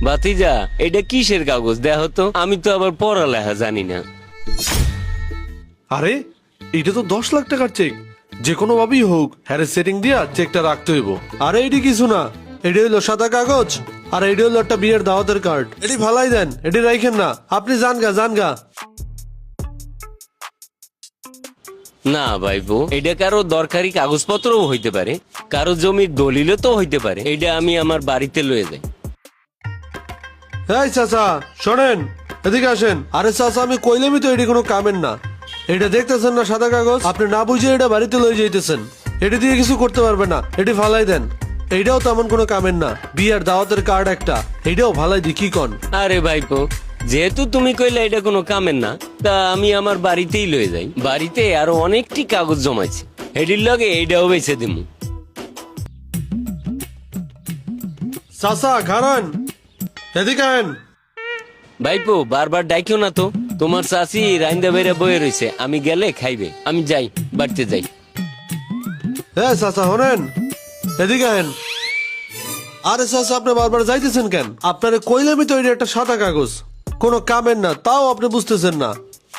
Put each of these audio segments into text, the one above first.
ভাতিজা, এটা কিসের কাগজ দেখো তো, আমি তো আবার পড়ালেখা জানি না। আরে এটা তো 10 লাখ টাকার চেক, যে কোনো ভাবেই হোক হ্যাঁ সেটিং দিয়া চেকটা রাখতে হইব। আরে এটি কিছু না, এটি হইলো সাদা কাগজ, আর এটি হইলো একটা বিয়ের দাওয়াতের কার্ড। এটি ভালাই দেন, এটি রাখেন না, আপনি জান গা। না ভাইবো, এটা কারো দরকারি কাগজপত্রও হইতে পারে, কারো জমির দলিলও তো হইতে পারে। এটা আমি আমার বাড়িতে লয়ে যাই। এই চাচা শোনেন, এদিকে আসেন। আরে চাচা আমি কইলামই তো এটি কোনো কামের না। এটা দেখতেছেন না সাদা কাগজ, আপনি না বুঝে এটা বাড়িতে লয়ে যাইতেছেন। এটি দিয়ে কিছু করতে পারবে না, এটি ফালাই দেন। এইটাও তেমন কোনো কামের না, বিয়ের দাওয়াতের কার্ড একটা, এইটাও ফালাই দি কি কন। আরে ভাইপো, যেহেতু তুমি কইলে এটা কোনো কামের না, তা আমি আমার বাড়িতেই লয়ে যাই। বাড়িতে আরো অনেকটি কাগজ জমাইছে, এটির লগে এইটাও বেছে দিমু। চাচা খারান, এদিকে আন। ভাইপো বারবার ডাইকিও না তো, তোমার চাচি রাইন্দা বেড়ে বয়ে রয়েছে, আমি গেলে খাইবে। আমি যাই, বাড়িতে যাই। হ্যাঁ চাচা হনেন, এদিকে আন। আরে চাচা আপনি বারবার যাইতেছেন কেন? আপনারে কইলামই তো এটা একটা সাদা কাগজ, কোনো কামের না, তাও আপনি বুঝতেছেন না।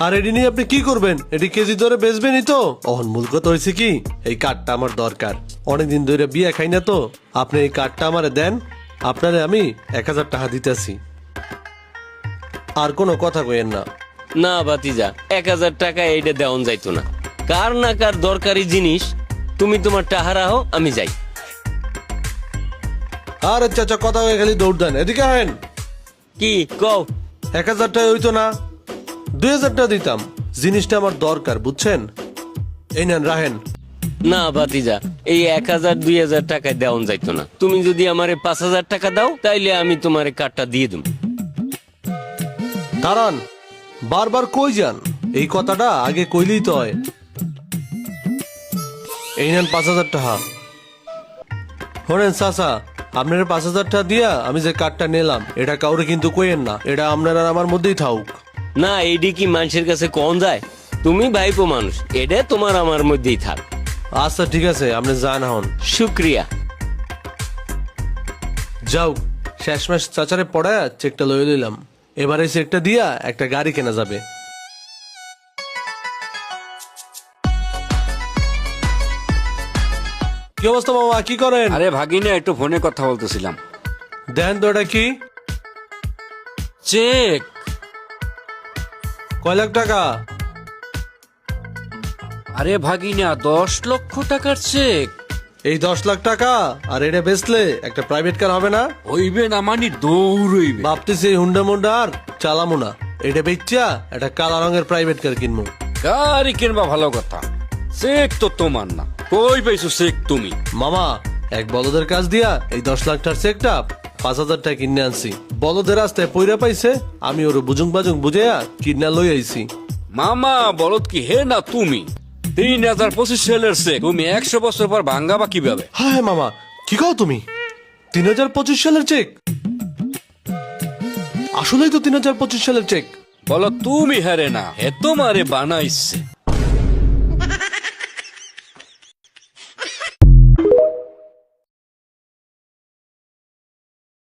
আর এটি নিয়ে আপনি কি করবেন? এটি কেজি ধরে বেচবেনই তো। অহন মূল কথা হয়েছে কি, এই কার্ডটা আমার দরকার, অনেকদিন ধরে বিয়ে খাই না তো। আপনি এই কার্ডটা আমারে দেন, আপনারে আমি 1000 টাকা দিতেছি। আর কোনো কথা কইেন না। না ভাতিজা, 1000 টাকা এইটা দেওয়ান যাইতো না। কার না কার দরকারি জিনিস, তুমি তোমার টাহা রাখো, আমি যাই। আরে চাচা কথা হয়ে খালি দৌড় দেন, এদিকে আহেন। কি কও? 1000 টাকা হইতো না, 2000 টাকা দিতাম, জিনিসটা আমার দরকার বুঝছেন। এই নেন রাহেন। না ভাতিজা, এই 1000 2000 টাকায় দেওয়ান যাইতো না। তুমি যদি আমারে 5000 টাকা দাও, তাইলে আমি তোমারে কার্ডটা দিয়ে দেব। দাঁড়ান, বারবার কই যান? এই কথাটা আগে কইলেই তো হয়। এই নেন 5000 টাকা। শোনেন চাচা, আপনার 5000 টাকা দিয়া আমি যে কার্ডটা নিলাম, এটা কাউরে কিন্তু কইেন না, এটা আপনার আর আমার মধ্যেই থাকুক। না, এইডি কি মানুষের কাছে কোন যায়? তুমি ভাইপো মানুষ, এটা তোমার আমার মধ্যেই থাক। আচ্ছা ঠিক আছে, আপনি যান হন। শুক্রিয়া। যাও, শেষমেশ চাচারে পড়ায় চেকটা লয়ে দিলাম। এবার এই চেকটা দিয়া একটা গাড়ি কেনা যাবে। কি অবস্থা মামা, কি করেন? আরে ভাগিনা, একটু ফোনে কথা বলতেছিলাম। দেন তো এটা কি? চেক। কয় লাখ টাকা? আরে ভাগিনা, 10 লক্ষ টাকার চেক। এই 10 লাখ টাকা আর এটা বেচলে একটা প্রাইভেট কার হবে না? হইবে না মানে দৌড়ইবে। ভাবতেছি এই হুন্ডা মুন্ডা আর চালামো না, এটা বেচা একটা কালা রঙের প্রাইভেট কার কিনবো। গাড়ি কিনবা ভালো কথা, চেক তো তোমার না। কই পাইছো চেক তুমি? মামা, এক বলদের কাজ দিয়া এই 10 লাখ টাকার চেকটা 5000 টাকা কিনে আনছি। বলদের রাস্তায় পয়রা পাইছে, আমি ওর বুজুং বাজুং বুঝাইয়া কিনা লই আইছি। মামা বলদ কি হে না তুমি? 3025 সালের চেক তুমি 100 বছর পর ভাঙ্গাবা কিভাবে? হ্যাঁ মামা, কি কও তুমি? 3025 সালের চেক? আসলেই তো 3025 সালের চেক। বলো তুমি হারে না, হে তোমারে বানাইছে।